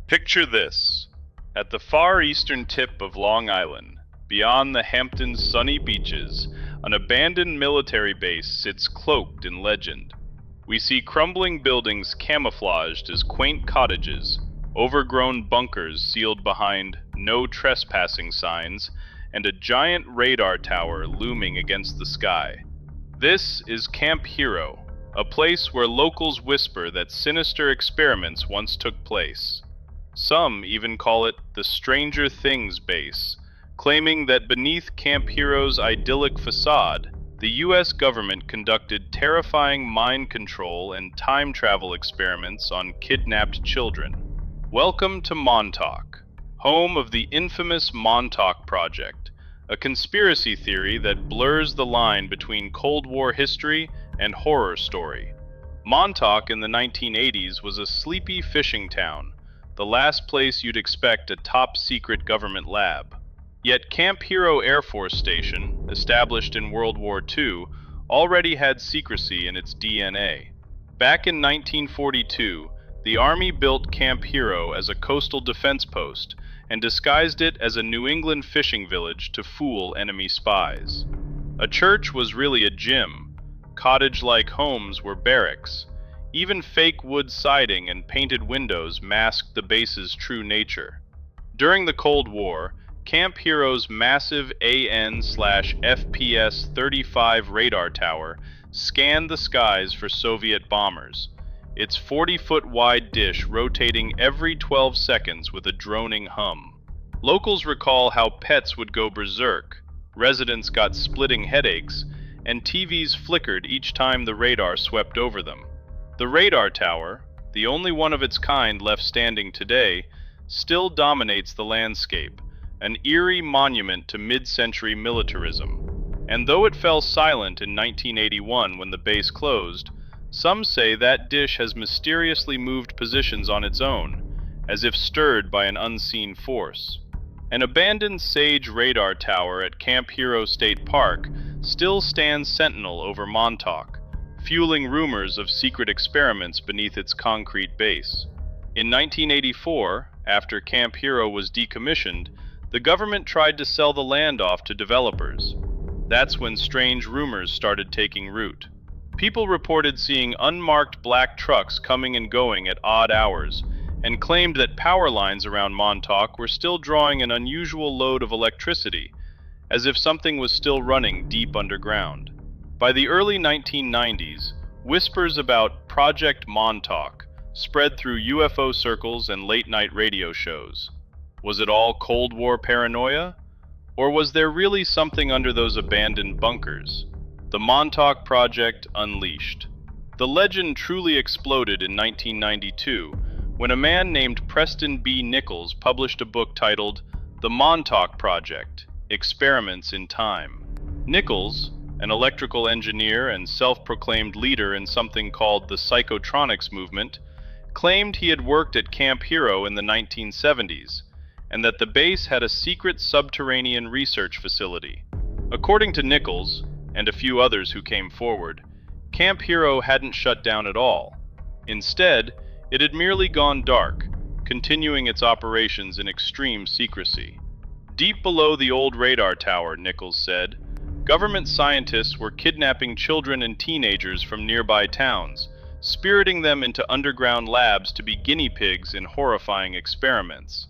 Picture this. At the far eastern tip of Long Island, beyond the Hamptons' sunny beaches, an abandoned military base sits cloaked in legend. We see crumbling buildings camouflaged as quaint cottages, overgrown bunkers sealed behind "no trespassing" signs, and a giant radar tower looming against the sky. This is Camp Hero, a place where locals whisper that sinister experiments once took place. Some even call it the Stranger Things base, claiming that beneath Camp Hero's idyllic facade, the U.S. government conducted terrifying mind control and time travel experiments on kidnapped children. Welcome to Montauk, home of the infamous Montauk Project, a conspiracy theory that blurs the line between Cold War history and horror story. Montauk in the 1980s was a sleepy fishing town, the last place you'd expect a top-secret government lab. Yet Camp Hero Air Force Station, established in World War II, already had secrecy in its DNA. Back in 1942, the Army built Camp Hero as a coastal defense post and disguised it as a New England fishing village to fool enemy spies. A church was really a gym. Cottage-like homes were barracks. Even fake wood siding and painted windows masked the base's true nature. During the Cold War, Camp Hero's massive AN/FPS-35 radar tower scanned the skies for Soviet bombers, its 40-foot wide dish rotating every 12 seconds with a droning hum. Locals recall how pets would go berserk, residents got splitting headaches, and TVs flickered each time the radar swept over them. The radar tower, the only one of its kind left standing today, still dominates the landscape, an eerie monument to mid-century militarism. And though it fell silent in 1981 when the base closed, some say that dish has mysteriously moved positions on its own, as if stirred by an unseen force. An abandoned Sage radar tower at Camp Hero State Park still stands sentinel over Montauk, fueling rumors of secret experiments beneath its concrete base. In 1984, after Camp Hero was decommissioned, the government tried to sell the land off to developers. That's when strange rumors started taking root. People reported seeing unmarked black trucks coming and going at odd hours, and claimed that power lines around Montauk were still drawing an unusual load of electricity, as if something was still running deep underground. By the early 1990s, whispers about Project Montauk spread through UFO circles and late-night radio shows. Was it all Cold War paranoia? Or was there really something under those abandoned bunkers? The Montauk Project Unleashed. The legend truly exploded in 1992 when a man named Preston B. Nichols published a book titled The Montauk Project: Experiments in Time. Nichols, an electrical engineer and self-proclaimed leader in something called the psychotronics movement, claimed he had worked at Camp Hero in the 1970s, and that the base had a secret subterranean research facility. According to Nichols, and a few others who came forward, Camp Hero hadn't shut down at all. Instead, it had merely gone dark, continuing its operations in extreme secrecy. Deep below the old radar tower, Nichols said, government scientists were kidnapping children and teenagers from nearby towns, spiriting them into underground labs to be guinea pigs in horrifying experiments.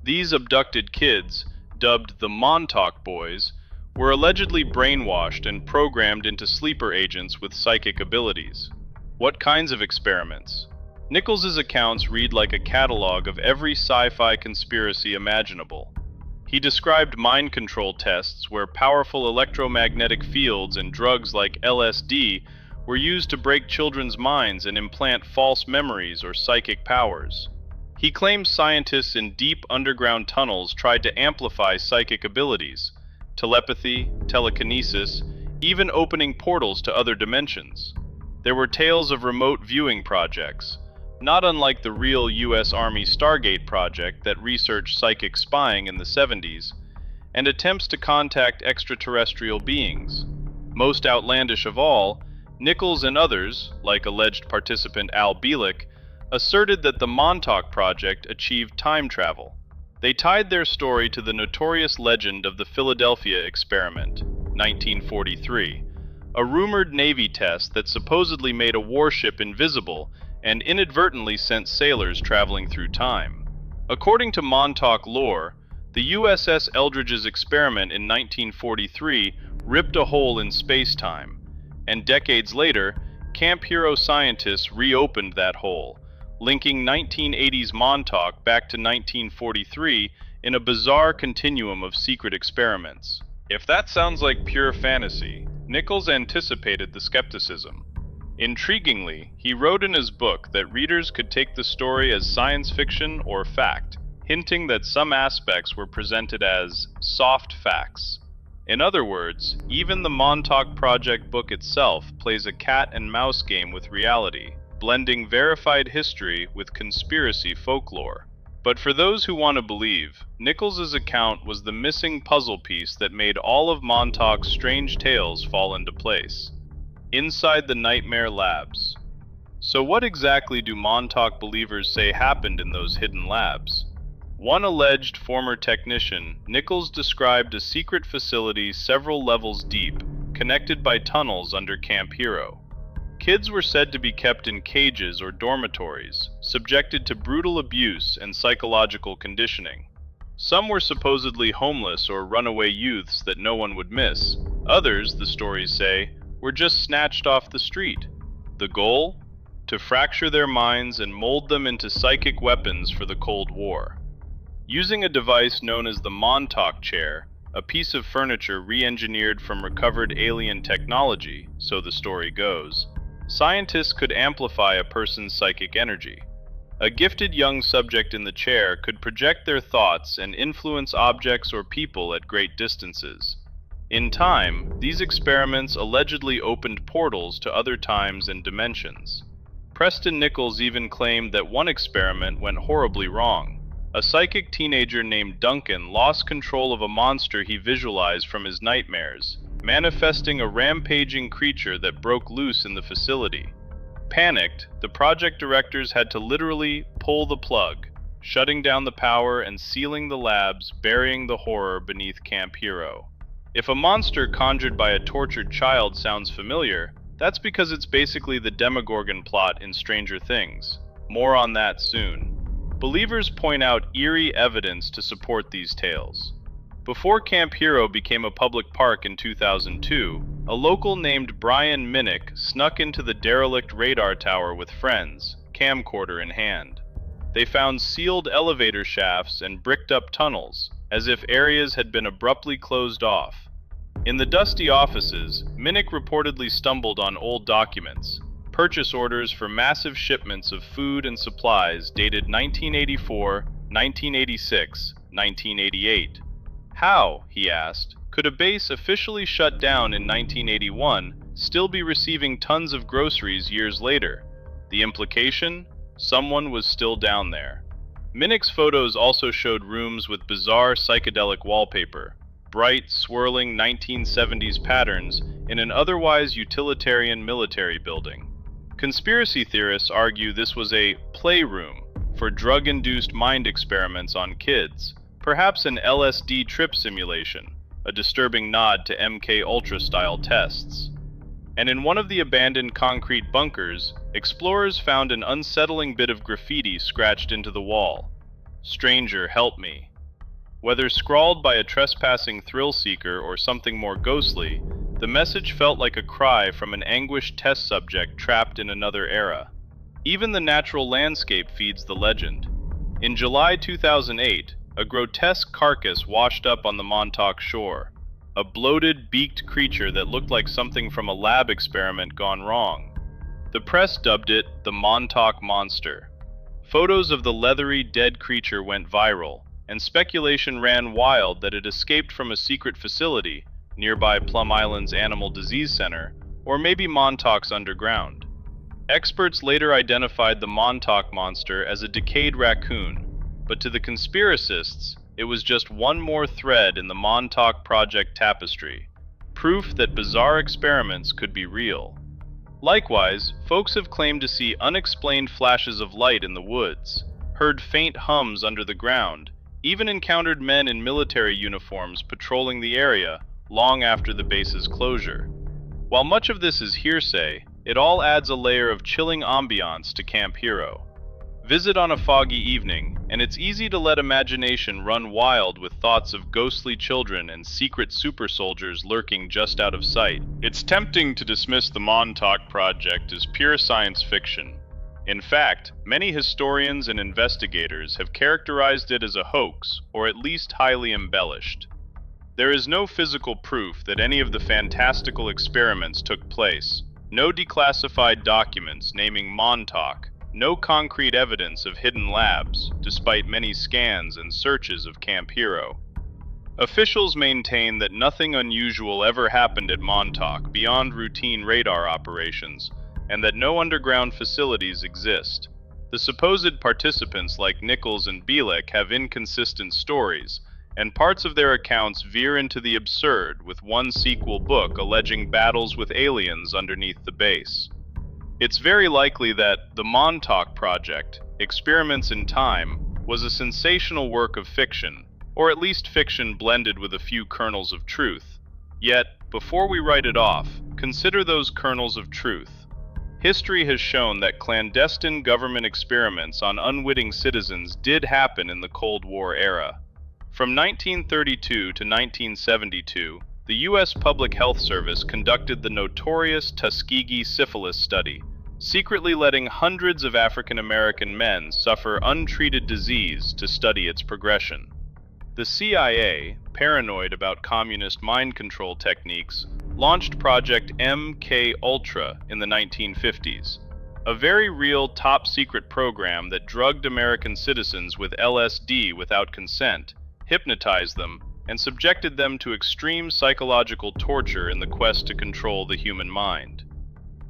These abducted kids, dubbed the Montauk Boys, were allegedly brainwashed and programmed into sleeper agents with psychic abilities. What kinds of experiments? Nichols' accounts read like a catalog of every sci-fi conspiracy imaginable. He described mind control tests where powerful electromagnetic fields and drugs like LSD were used to break children's minds and implant false memories or psychic powers. He claims scientists in deep underground tunnels tried to amplify psychic abilities, telepathy, telekinesis, even opening portals to other dimensions. There were tales of remote viewing projects, not unlike the real U.S. Army Stargate project that researched psychic spying in the 70s, and attempts to contact extraterrestrial beings. Most outlandish of all, Nichols and others, like alleged participant Al Bielek, asserted that the Montauk project achieved time travel. They tied their story to the notorious legend of the Philadelphia experiment, 1943, a rumored Navy test that supposedly made a warship invisible and inadvertently sent sailors traveling through time. According to Montauk lore, the USS Eldridge's experiment in 1943 ripped a hole in space-time, and decades later, Camp Hero scientists reopened that hole, linking 1980's Montauk back to 1943 in a bizarre continuum of secret experiments. If that sounds like pure fantasy, Nichols anticipated the skepticism. Intriguingly, he wrote in his book that readers could take the story as science fiction or fact, hinting that some aspects were presented as soft facts. In other words, even the Montauk Project book itself plays a cat and mouse game with reality, blending verified history with conspiracy folklore. But for those who want to believe, Nichols' account was the missing puzzle piece that made all of Montauk's strange tales fall into place. Inside the Nightmare Labs. So what exactly do Montauk believers say happened in those hidden labs? One alleged former technician, Nichols described a secret facility several levels deep, connected by tunnels under Camp Hero. Kids were said to be kept in cages or dormitories, subjected to brutal abuse and psychological conditioning. Some were supposedly homeless or runaway youths that no one would miss. Others, the stories say, were just snatched off the street. The goal? To fracture their minds and mold them into psychic weapons for the Cold War. Using a device known as the Montauk chair, a piece of furniture re-engineered from recovered alien technology, so the story goes, scientists could amplify a person's psychic energy. A gifted young subject in the chair could project their thoughts and influence objects or people at great distances. In time, these experiments allegedly opened portals to other times and dimensions. Preston Nichols even claimed that one experiment went horribly wrong. A psychic teenager named Duncan lost control of a monster he visualized from his nightmares, manifesting a rampaging creature that broke loose in the facility. Panicked, the project directors had to literally pull the plug, shutting down the power and sealing the labs, burying the horror beneath Camp Hero. If a monster conjured by a tortured child sounds familiar, that's because it's basically the Demogorgon plot in Stranger Things. More on that soon. Believers point out eerie evidence to support these tales. Before Camp Hero became a public park in 2002, a local named Brian Minnick snuck into the derelict radar tower with friends, camcorder in hand. They found sealed elevator shafts and bricked-up tunnels, as if areas had been abruptly closed off. In the dusty offices, Minnick reportedly stumbled on old documents, purchase orders for massive shipments of food and supplies dated 1984, 1986, 1988. How, he asked, could a base officially shut down in 1981 still be receiving tons of groceries years later? The implication? Someone was still down there. Minnick's photos also showed rooms with bizarre psychedelic wallpaper, bright, swirling 1970s patterns in an otherwise utilitarian military building. Conspiracy theorists argue this was a playroom for drug-induced mind experiments on kids, perhaps an LSD trip simulation, a disturbing nod to MKUltra style tests. And in one of the abandoned concrete bunkers, explorers found an unsettling bit of graffiti scratched into the wall. "Stranger, help me." Whether scrawled by a trespassing thrill seeker or something more ghostly, the message felt like a cry from an anguished test subject trapped in another era. Even the natural landscape feeds the legend. In July 2008, a grotesque carcass washed up on the Montauk shore, a bloated, beaked creature that looked like something from a lab experiment gone wrong. The press dubbed it the Montauk Monster. Photos of the leathery, dead creature went viral, and speculation ran wild that it escaped from a secret facility nearby Plum Island's Animal Disease Center, or maybe Montauk's underground. Experts later identified the Montauk monster as a decayed raccoon, but to the conspiracists, it was just one more thread in the Montauk Project tapestry, proof that bizarre experiments could be real. Likewise, folks have claimed to see unexplained flashes of light in the woods, heard faint hums under the ground, even encountered men in military uniforms patrolling the area long after the base's closure. While much of this is hearsay, it all adds a layer of chilling ambiance to Camp Hero. Visit on a foggy evening, and it's easy to let imagination run wild with thoughts of ghostly children and secret super soldiers lurking just out of sight. It's tempting to dismiss the Montauk Project as pure science fiction. In fact, many historians and investigators have characterized it as a hoax, or at least highly embellished. There is no physical proof that any of the fantastical experiments took place, no declassified documents naming Montauk, no concrete evidence of hidden labs, despite many scans and searches of Camp Hero. Officials maintain that nothing unusual ever happened at Montauk beyond routine radar operations, and that no underground facilities exist. The supposed participants like Nichols and Bielek have inconsistent stories, and parts of their accounts veer into the absurd, with one sequel book alleging battles with aliens underneath the base. It's very likely that the Montauk Project, Experiments in Time, was a sensational work of fiction, or at least fiction blended with a few kernels of truth. Yet, before we write it off, consider those kernels of truth. History has shown that clandestine government experiments on unwitting citizens did happen in the Cold War era. From 1932 to 1972, the U.S. Public Health Service conducted the notorious Tuskegee syphilis study, secretly letting hundreds of African American men suffer untreated disease to study its progression. The CIA, paranoid about communist mind control techniques, launched Project MKUltra in the 1950s, a very real top-secret program that drugged American citizens with LSD without consent, hypnotized them, and subjected them to extreme psychological torture in the quest to control the human mind.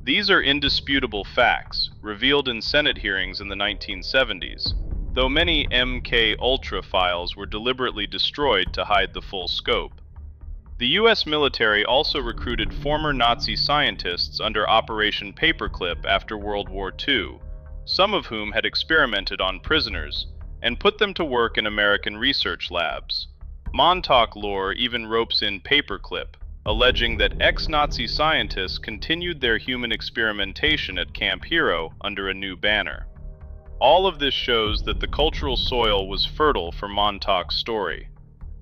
These are indisputable facts, revealed in Senate hearings in the 1970s, though many MKUltra files were deliberately destroyed to hide the full scope. The U.S. military also recruited former Nazi scientists under Operation Paperclip after World War II, some of whom had experimented on prisoners, and put them to work in American research labs. Montauk lore even ropes in Paperclip, alleging that ex-Nazi scientists continued their human experimentation at Camp Hero under a new banner. All of this shows that the cultural soil was fertile for Montauk's story.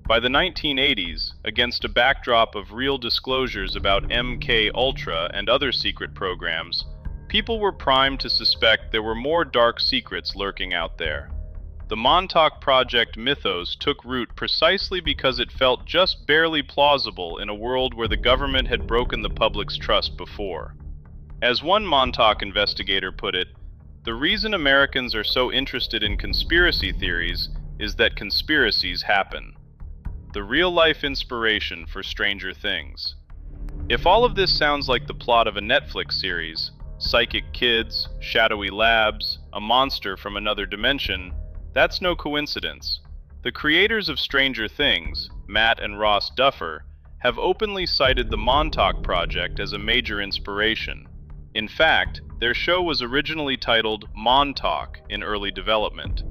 By the 1980s, against a backdrop of real disclosures about MKUltra and other secret programs, people were primed to suspect there were more dark secrets lurking out there. The Montauk Project mythos took root precisely because it felt just barely plausible in a world where the government had broken the public's trust before. As one Montauk investigator put it, the reason Americans are so interested in conspiracy theories is that conspiracies happen. The real-life inspiration for Stranger Things. If all of this sounds like the plot of a Netflix series, psychic kids, shadowy labs, a monster from another dimension, that's no coincidence. The creators of Stranger Things, Matt and Ross Duffer, have openly cited the Montauk Project as a major inspiration. In fact, their show was originally titled Montauk in early development.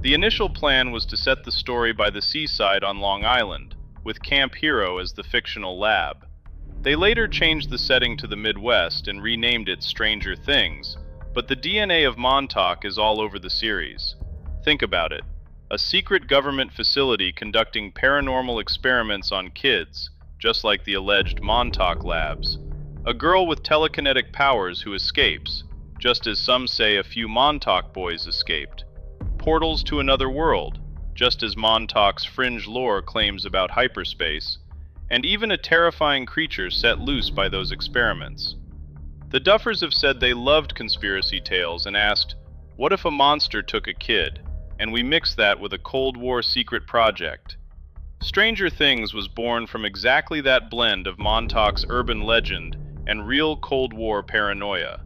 The initial plan was to set the story by the seaside on Long Island, with Camp Hero as the fictional lab. They later changed the setting to the Midwest and renamed it Stranger Things, but the DNA of Montauk is all over the series. Think about it. A secret government facility conducting paranormal experiments on kids, just like the alleged Montauk labs. A girl with telekinetic powers who escapes, just as some say a few Montauk boys escaped. Portals to another world, just as Montauk's fringe lore claims about hyperspace. And even a terrifying creature set loose by those experiments. The Duffers have said they loved conspiracy tales and asked, what if a monster took a kid? And we mix that with a Cold War secret project. Stranger Things was born from exactly that blend of Montauk's urban legend and real Cold War paranoia.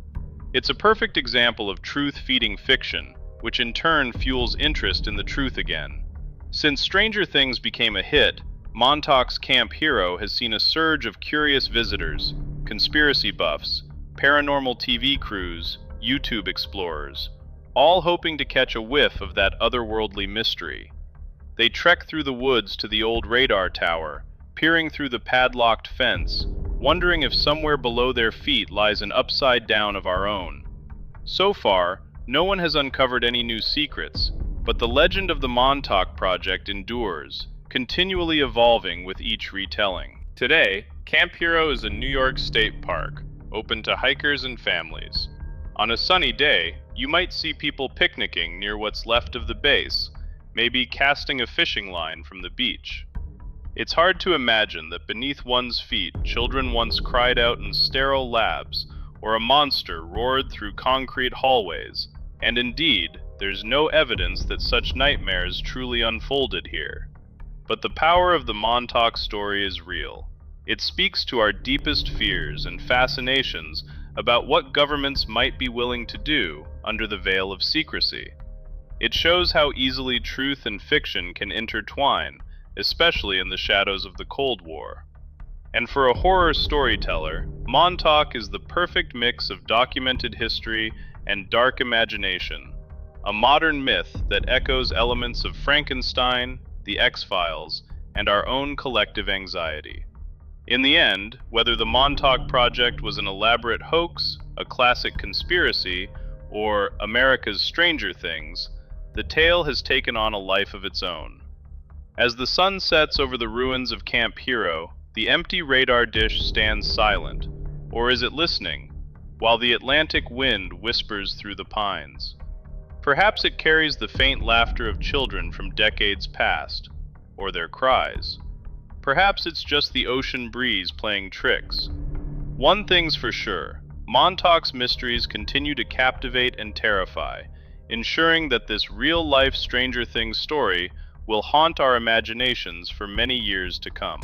It's a perfect example of truth-feeding fiction, which in turn fuels interest in the truth again. Since Stranger Things became a hit, Montauk's Camp Hero has seen a surge of curious visitors, conspiracy buffs, paranormal TV crews, YouTube explorers, all hoping to catch a whiff of that otherworldly mystery. They trek through the woods to the old radar tower, peering through the padlocked fence, wondering if somewhere below their feet lies an upside down of our own. So far, no one has uncovered any new secrets, but the legend of the Montauk project endures, continually evolving with each retelling. Today, Camp Hero is a New York State park, open to hikers and families. On a sunny day, you might see people picnicking near what's left of the base, maybe casting a fishing line from the beach. It's hard to imagine that beneath one's feet, children once cried out in sterile labs, or a monster roared through concrete hallways, and indeed, there's no evidence that such nightmares truly unfolded here. But the power of the Montauk story is real. It speaks to our deepest fears and fascinations about what governments might be willing to do under the veil of secrecy. It shows how easily truth and fiction can intertwine, especially in the shadows of the Cold War. And for a horror storyteller, Montauk is the perfect mix of documented history and dark imagination, a modern myth that echoes elements of Frankenstein, the X-Files, and our own collective anxiety. In the end, whether the Montauk Project was an elaborate hoax, a classic conspiracy, or America's Stranger Things, the tale has taken on a life of its own. As the sun sets over the ruins of Camp Hero, the empty radar dish stands silent, or is it listening, while the Atlantic wind whispers through the pines? Perhaps it carries the faint laughter of children from decades past, or their cries. Perhaps it's just the ocean breeze playing tricks. One thing's for sure, Montauk's mysteries continue to captivate and terrify, ensuring that this real-life Stranger Things story will haunt our imaginations for many years to come.